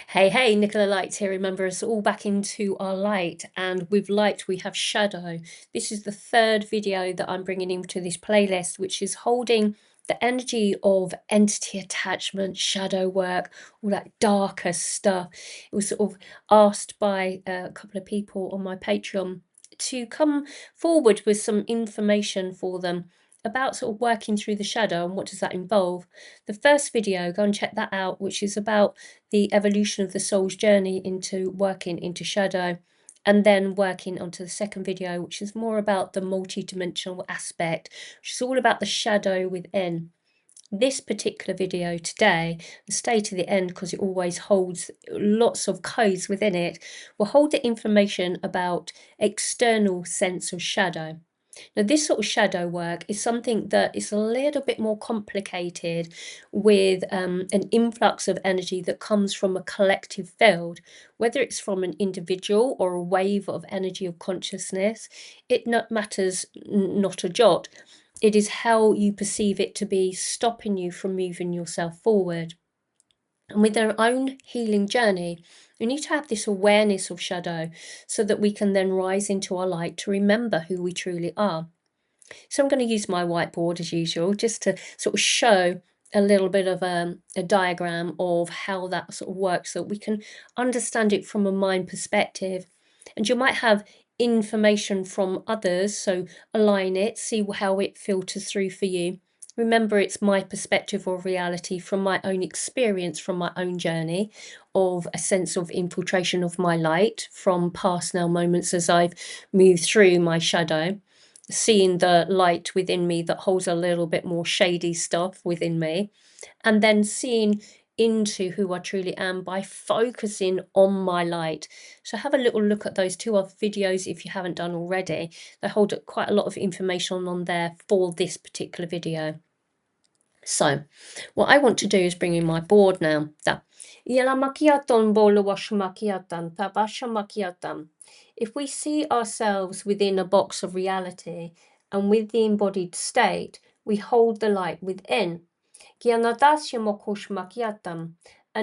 Hey, hey, Nicola Light here. Remember us all back into our light, and with light we have shadow. This is the third video that I'm bringing into this playlist, which is holding the energy of entity attachment, shadow work, all that darker stuff. It was sort of asked by a couple of people on my Patreon to come forward with some information for them about sort of working through the shadow and what does that involve. The first video, go and check that out, which is about the evolution of the soul's journey into working into shadow, and then working onto the second video, which is more about the multi-dimensional aspect, which is all about the shadow within. This particular video today, the stay to the end because it always holds lots of codes within it, will hold the information about external sense of shadow. Now, this sort of shadow work is something that is a little bit more complicated with an influx of energy that comes from a collective field, whether it's from an individual or a wave of energy of consciousness. It not matters not a jot. It is how you perceive it to be stopping you from moving yourself forward. And with their own healing journey, we need to have this awareness of shadow so that we can then rise into our light to remember who we truly are. So I'm going to use my whiteboard as usual, just to sort of show a little bit of a diagram of how that sort of works so that we can understand it from a mind perspective. And you might have information from others, so align it, see how it filters through for you. Remember, it's my perspective of reality from my own experience, from my own journey of a sense of infiltration of my light from past now moments as I've moved through my shadow, seeing the light within me that holds a little bit more shady stuff within me, and then seeing into who I truly am by focusing on my light. So have a little look at those two other videos if you haven't done already. They hold quite a lot of information on there for this particular video. So what I want to do is bring in my board now. If we see ourselves within a box of reality and with the embodied state, we hold the light within. And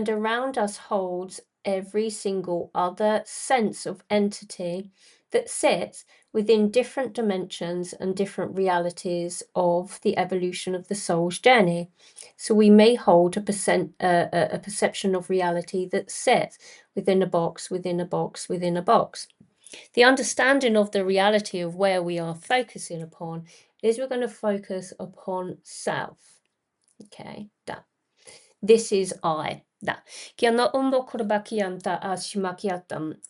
around us holds every single other sense of entity that sits within different dimensions and different realities of the evolution of the soul's journey. So we may hold a perception of reality that sits within a box, within a box, within a box. The understanding of the reality of where we are focusing upon is we're going to focus upon self. Okay, that. This is I. That.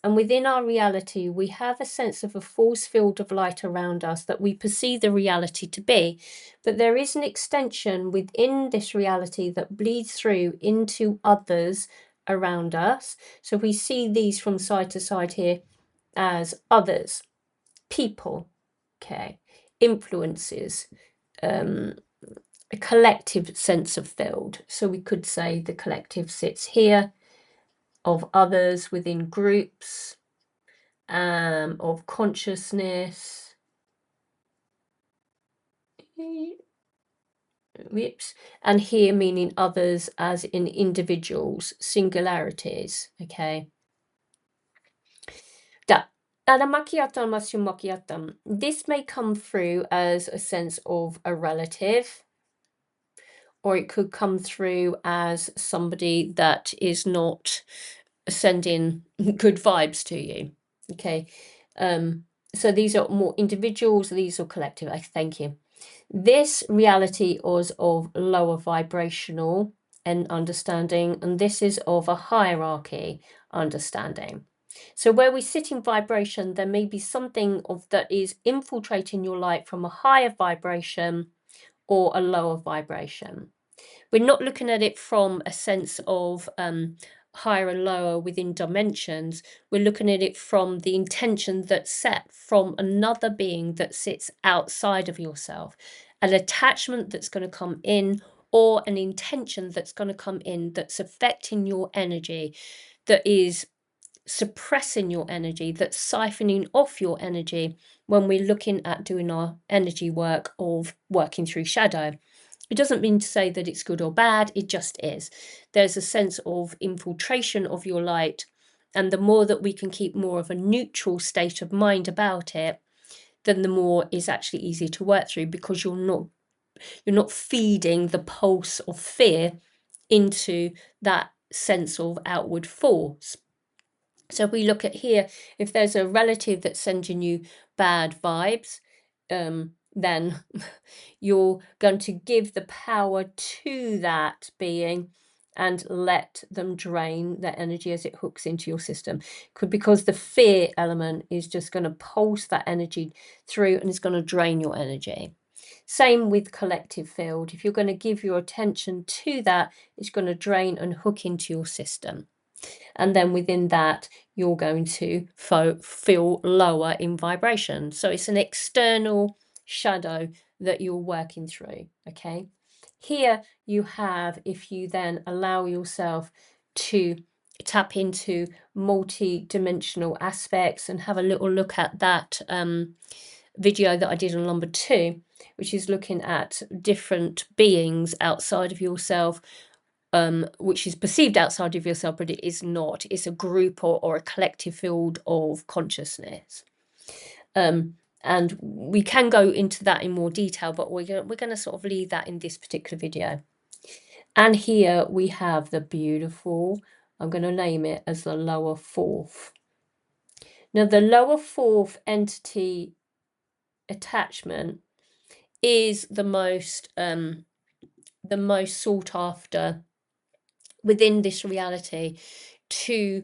And within our reality, we have a sense of a force field of light around us that we perceive the reality to be. But there is an extension within this reality that bleeds through into others around us. So we see these from side to side here as others, people, okay, influences, a collective sense of field. So we could say the collective sits here, of others within groups, of consciousness. Whoops. And here meaning others as in individuals, singularities, okay. This may come through as a sense of a relative, or it could come through as somebody that is not sending good vibes to you. Okay, so these are more individuals, these are collective. I thank you. This reality is of lower vibrational and understanding, and this is of a hierarchy understanding. So where we sit in vibration, there may be something of that is infiltrating your light from a higher vibration or a lower vibration. We're not looking at it from a sense of higher and lower within dimensions. We're looking at it from the intention that's set from another being that sits outside of yourself, an attachment that's going to come in, or an intention that's going to come in that's affecting your energy, that is suppressing your energy, that's siphoning off your energy when we're looking at doing our energy work of working through shadow. It doesn't mean to say that it's good or bad, it just is. There's a sense of infiltration of your light, and the more that we can keep more of a neutral state of mind about it, then the more is actually easier to work through, because you're not feeding the pulse of fear into that sense of outward force. So if we look at here, if there's a relative that's sending you bad vibes, then you're going to give the power to that being and let them drain their energy as it hooks into your system. Because the fear element is just going to pulse that energy through and it's going to drain your energy. Same with collective field. If you're going to give your attention to that, it's going to drain and hook into your system. And then within that, you're going to feel lower in vibration. So it's an external shadow that you're working through. Okay. Here you have, if you then allow yourself to tap into multi-dimensional aspects and have a little look at that video that I did on number 2, which is looking at different beings outside of yourself, which is perceived outside of yourself, but it is not. It's a group or a collective field of consciousness. And we can go into that in more detail, but we're going to sort of leave that in this particular video. And here we have the beautiful, I'm going to name it as the lower fourth. Now, the lower fourth entity attachment is the most sought after within this reality, to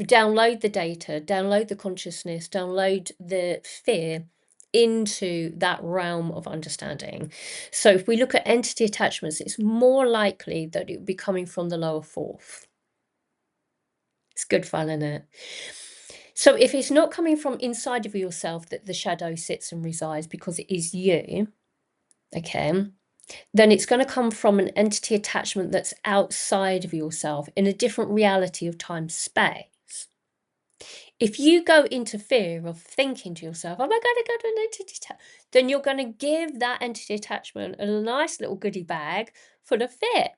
download the data, download the consciousness, download the fear into that realm of understanding. So if we look at entity attachments, it's more likely that it would be coming from the lower fourth. It's good fun, isn't it? So if it's not coming from inside of yourself that the shadow sits and resides, because it is you, okay, then it's going to come from an entity attachment that's outside of yourself in a different reality of time space. If you go into fear of thinking to yourself, oh my God, I got an entity attachment, then you're going to give that entity attachment a nice little goodie bag full of fear.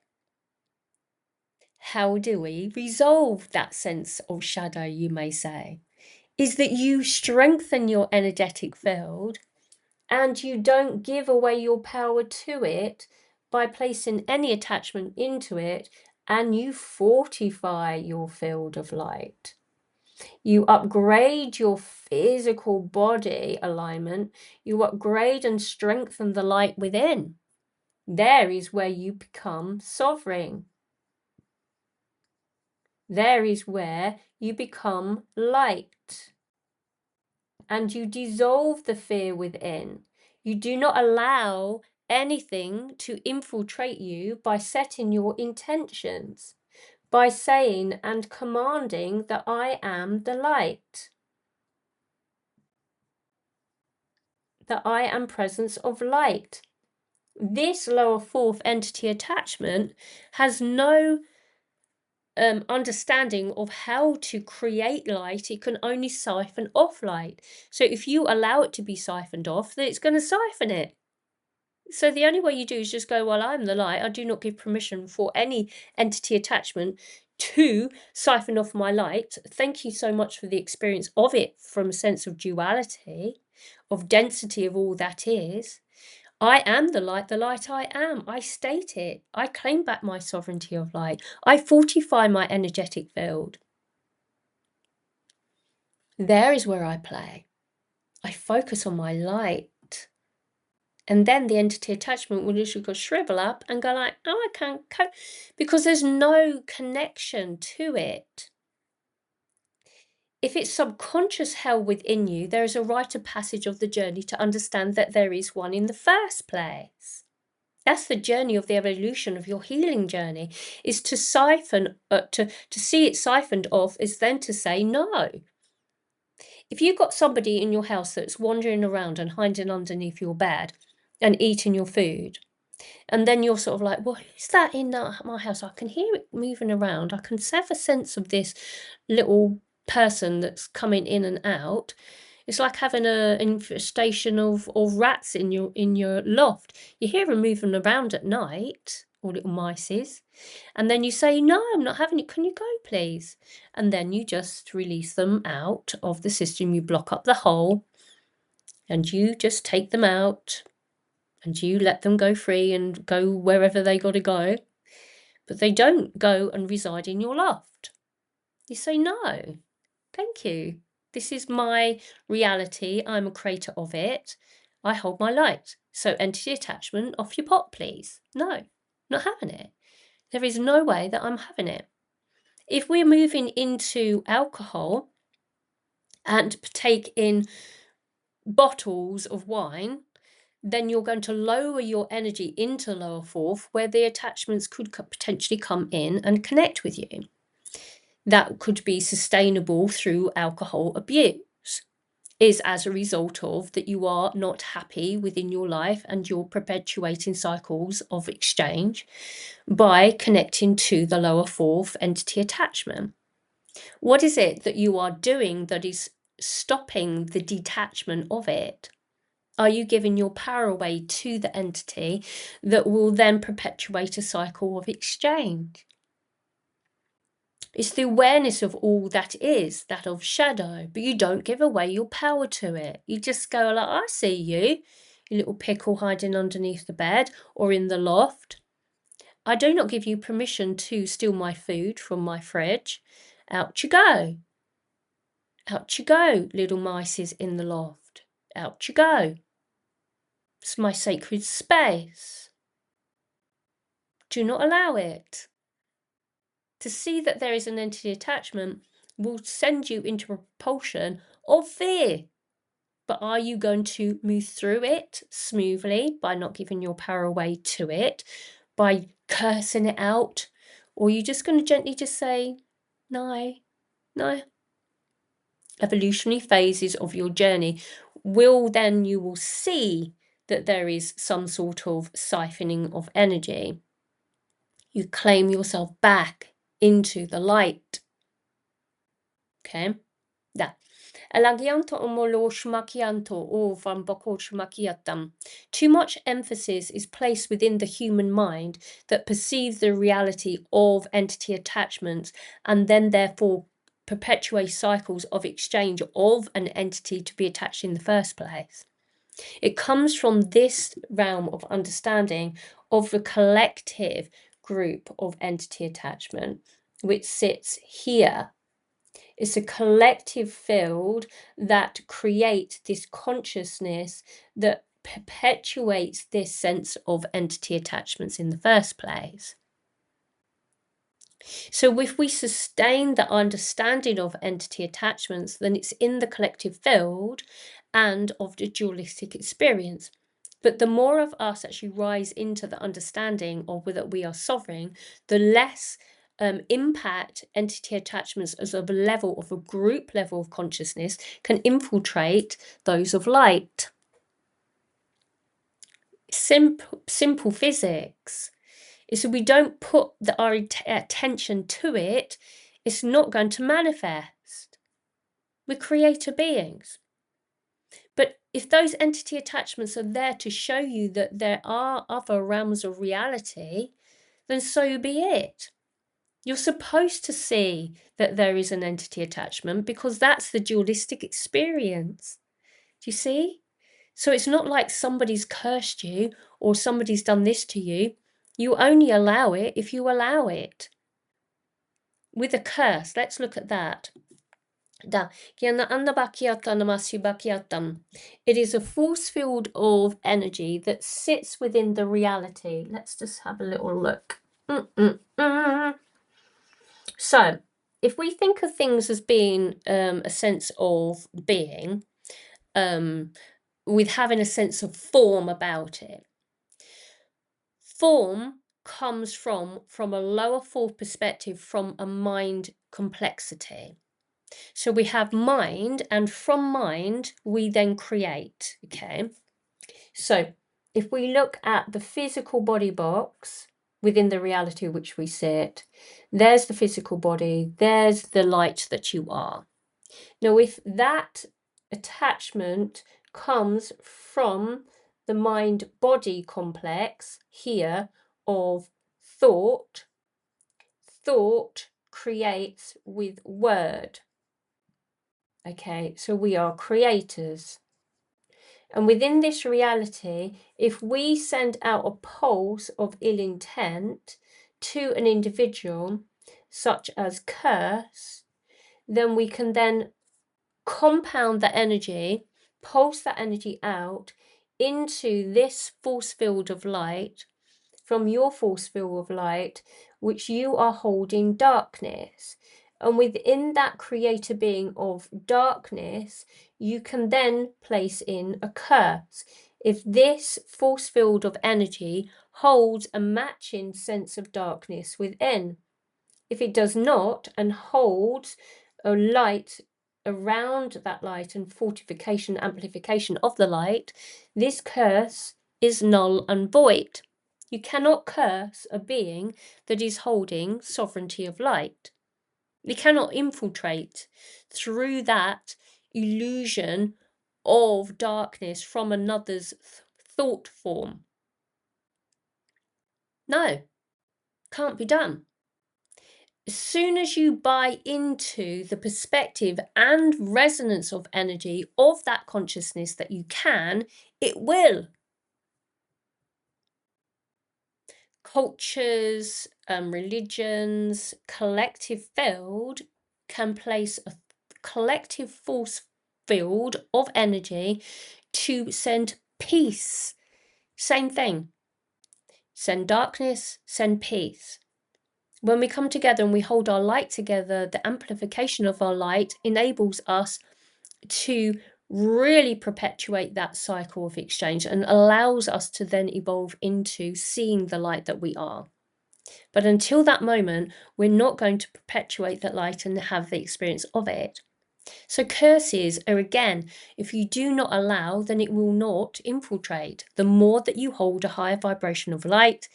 How do we resolve that sense of shadow, you may say? Is that you strengthen your energetic field and you don't give away your power to it by placing any attachment into it, and you fortify your field of light. You upgrade your physical body alignment. You upgrade and strengthen the light within. There is where you become sovereign. There is where you become light. And you dissolve the fear within. You do not allow anything to infiltrate you by setting your intentions, by saying and commanding that I am the light, that I am presence of light. This lower fourth entity attachment has no understanding of how to create light. It can only siphon off light. So if you allow it to be siphoned off, then it's going to siphon it. So the only way you do is just go, well, I'm the light. I do not give permission for any entity attachment to siphon off my light. Thank you so much for the experience of it from a sense of duality, of density of all that is. I am the light I am. I state it. I claim back my sovereignty of light. I fortify my energetic field. There is where I play. I focus on my light. And then the entity attachment will literally go shrivel up and go like, oh, I can't cope, because there's no connection to it. If it's subconscious hell within you, there is a rite of passage of the journey to understand that there is one in the first place. That's the journey of the evolution of your healing journey, is to siphon, to see it siphoned off, is then to say no. If you've got somebody in your house that's wandering around and hiding underneath your bed and eating your food, and then you're sort of like, well, who's that in my house? I can hear it moving around. I can have a sense of this little person that's coming in and out. It's like having an infestation of rats in your loft. You hear them moving around at night, or little mices, and then you say, no, I'm not having it, can you go please? And then you just release them out of the system. You block up the hole and you just take them out and you let them go free and go wherever they got to go. But they don't go and reside in your loft. You say, no, thank you. This is my reality. I'm a creator of it. I hold my light. So entity attachment, off your pot, please. No, not having it. There is no way that I'm having it. If we're moving into alcohol and take in bottles of wine, then you're going to lower your energy into lower fourth, where the attachments could potentially come in and connect with you. That could be sustainable through alcohol abuse, is as a result of that you are not happy within your life and you're perpetuating cycles of exchange by connecting to the lower fourth entity attachment. What is it that you are doing that is stopping the detachment of it? Are you giving your power away to the entity that will then perpetuate a cycle of exchange? It's the awareness of all that is, that of shadow, but you don't give away your power to it. You just go like, I see you, you little pickle hiding underneath the bed or in the loft. I do not give you permission to steal my food from my fridge. Out you go. Out you go, little mices in the loft. Out you go. It's my sacred space. Do not allow it. To see that there is an entity attachment will send you into a propulsion of fear. But are you going to move through it smoothly by not giving your power away to it, by cursing it out? Or are you just going to gently just say, no, no? Evolutionary phases of your journey you will see that there is some sort of siphoning of energy. You claim yourself back into the light. Okay? Da. Too much emphasis is placed within the human mind that perceives the reality of entity attachments and then therefore perpetuate cycles of exchange of an entity to be attached in the first place. It comes from this realm of understanding of the collective group of entity attachment, which sits here. It's a collective field that creates this consciousness that perpetuates this sense of entity attachments in the first place. So if we sustain the understanding of entity attachments, then it's in the collective field and of the dualistic experience. But the more of us actually rise into the understanding of that we are sovereign, the less impact entity attachments as a level of a group level of consciousness can infiltrate those of light. Simple physics. Is if we don't put our attention to it, it's not going to manifest. We're creator beings. But if those entity attachments are there to show you that there are other realms of reality, then so be it. You're supposed to see that there is an entity attachment because that's the dualistic experience. Do you see? So it's not like somebody's cursed you or somebody's done this to you. You only allow it if you allow it. With a curse, let's look at that. It is a force field of energy that sits within the reality. Let's just have a little look. So, if we think of things as being a sense of being, with having a sense of form about it, form comes from a lower fourth perspective, from a mind complexity. So we have mind, and from mind we then create. Okay, so if we look at the physical body box within the reality of which we sit, there's the physical body, there's the light that you are. Now if that attachment comes from the mind-body complex here of thought. Thought creates with word. Okay, so we are creators. And within this reality, if we send out a pulse of ill intent to an individual, such as curse, then we can then compound that energy, pulse that energy out into this force field of light, from your force field of light, which you are holding darkness. And within that creator being of darkness, you can then place in a curse. If this force field of energy holds a matching sense of darkness within, if it does not and holds a light around that light and fortification, amplification of the light, this curse is null and void. You cannot curse a being that is holding sovereignty of light. You cannot infiltrate through that illusion of darkness from another's thought form. No, can't be done. As soon as you buy into the perspective and resonance of energy of that consciousness that you can, it will. Cultures, religions, collective field can place a collective force field of energy to send peace. Same thing. Send darkness, send peace. When we come together and we hold our light together, the amplification of our light enables us to really perpetuate that cycle of exchange and allows us to then evolve into seeing the light that we are. But until that moment, we're not going to perpetuate that light and have the experience of it. So curses are, again, if you do not allow, then it will not infiltrate. The more that you hold a higher vibration of light,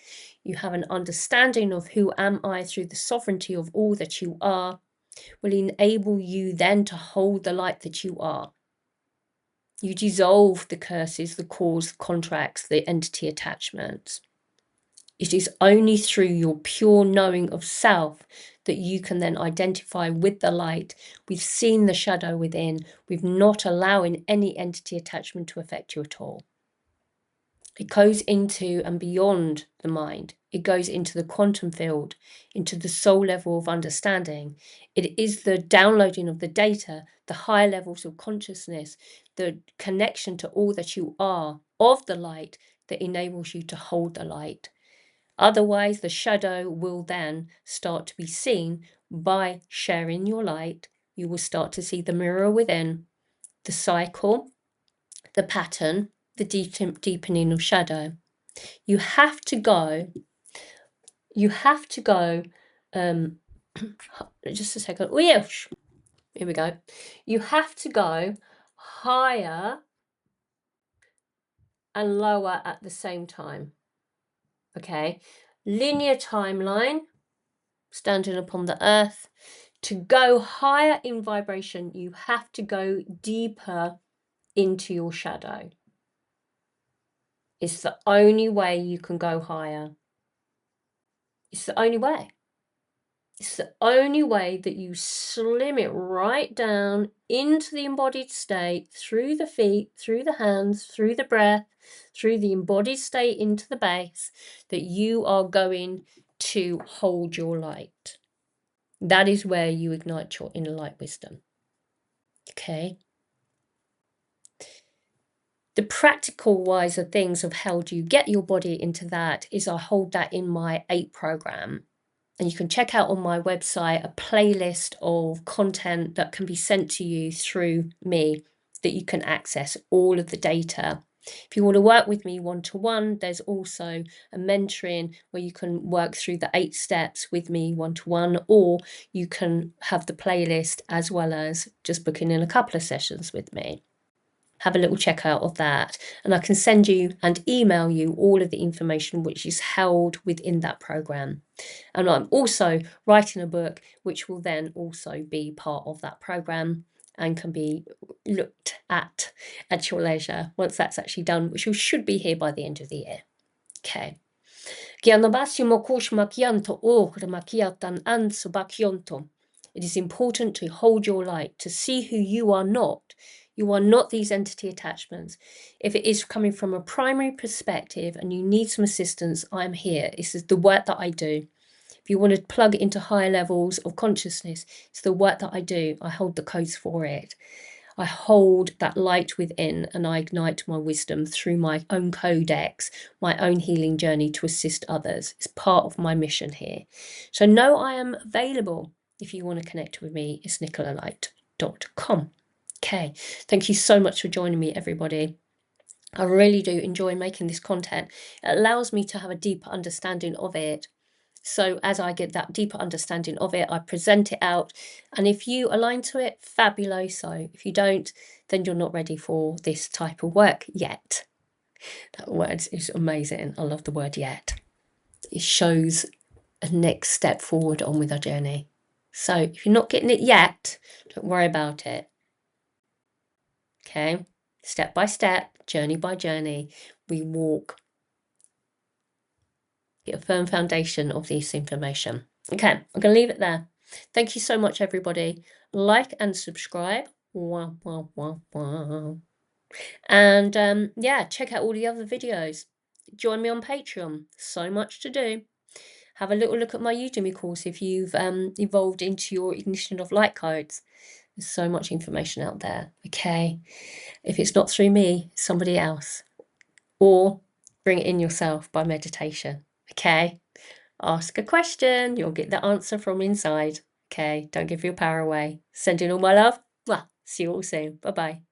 you have an understanding of who am I through the sovereignty of all that you are, will enable you then to hold the light that you are. You dissolve the curses, the cause, the contracts, the entity attachments. It is only through your pure knowing of self that you can then identify with the light. We've seen the shadow within. We've not allowing any entity attachment to affect you at all. It goes into and beyond the mind. It goes into the quantum field, into the soul level of understanding. It is the downloading of the data, the higher levels of consciousness, the connection to all that you are of the light that enables you to hold the light. Otherwise, the shadow will then start to be seen by sharing your light. You will start to see the mirror within, the cycle, the pattern, the deepening of shadow. You have to go, just a second. Oh, yeah. Here we go. You have to go higher and lower at the same time. Okay. Linear timeline, standing upon the earth. To go higher in vibration, you have to go deeper into your shadow. It's the only way you can go higher. It's the only way. It's the only way that you slim it right down into the embodied state, through the feet, through the hands, through the breath, through the embodied state into the base, that you are going to hold your light. That is where you ignite your inner light wisdom. Okay? The practical wiser things of how do you get your body into that is I hold that in my 8 program. And you can check out on my website a playlist of content that can be sent to you through me, that you can access all of the data. If you want to work with me one-to-one, there's also a mentoring where you can work through the 8 steps with me one-to-one, or you can have the playlist as well as just booking in a couple of sessions with me. Have a little check out of that, and I can send you and email you all of the information which is held within that program. And I'm also writing a book which will then also be part of that program, and can be looked at your leisure once that's actually done, which should be here by the end of the year. Okay. It is important to hold your light, to see who you are not. You are not these entity attachments. If it is coming from a primary perspective and you need some assistance, I'm here. This is the work that I do. If you want to plug into higher levels of consciousness, it's the work that I do. I hold the codes for it. I hold that light within and I ignite my wisdom through my own codex, my own healing journey to assist others. It's part of my mission here. So know I am available if you want to connect with me. It's nicolalight.com. Okay, thank you so much for joining me, everybody. I really do enjoy making this content. It allows me to have a deeper understanding of it. So as I get that deeper understanding of it, I present it out. And if you align to it, fabuloso. If you don't, then you're not ready for this type of work yet. That word is amazing. I love the word yet. It shows a next step forward on with our journey. So if you're not getting it yet, don't worry about it. Okay? Step by step, journey by journey, we walk. Get a firm foundation of this information. Okay, I'm going to leave it there. Thank you so much, everybody. Like and subscribe. Wah, wah, wah, wah. And yeah, check out all the other videos. Join me on Patreon. So much to do. Have a little look at my Udemy course if you've evolved into your Ignition of Light codes. There's so much information out there. Okay, if it's not through me, somebody else. Or bring it in yourself by meditation. Okay. Ask a question, you'll get the answer from inside. Okay, don't give your power away. Sending all my love. Well, see you all soon. Bye-bye.